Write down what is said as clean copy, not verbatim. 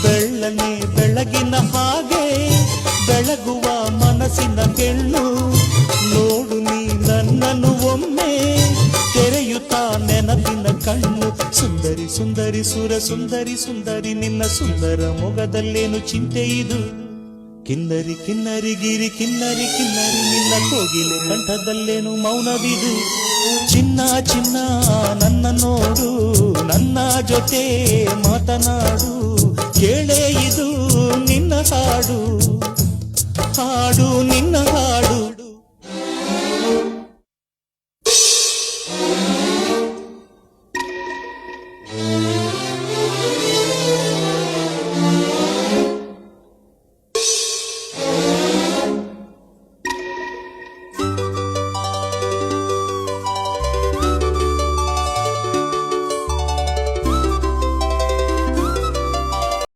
ಬೆಳ್ಳನೆ ಬೆಳಗಿನ ಹಾಗೆ ಬೆಳಗುವ ಮನಸ್ಸಿನ ಹೆಣ್ಣು. ನೋಡು ನೀ ನನ್ನನ್ನು ಒಮ್ಮೆ ತೆರೆಯುತ್ತಾ ನೆನಪಿನ ಕಣ್ಣು. ಸುಂದರಿ ಸುಂದರಿ ಸುರ ಸುಂದರಿ ಸುಂದರಿ ನಿನ್ನ ಸುಂದರ ಮೊಗದಲ್ಲೇನು ಚಿಂತೆ ಇದು. ಕಿನ್ನರಿ ಕಿನ್ನರಿ ಗಿರಿ ಕಿನ್ನರಿ ಕಿನ್ನರಿ ನಿನ್ನ ಕೋಗಿಲೆ ಕಂಠದಲ್ಲೇನು ಮೌನವಿದು. ಚಿನ್ನ ಚಿನ್ನ ನನ್ನ ನೋಡು, ನನ್ನ ಜೊತೆ ಮಾತನಾಡು, ಕೇಳೇ ಇದು ನಿನ್ನ ಹಾಡು, ಹಾಡು ನಿನ್ನ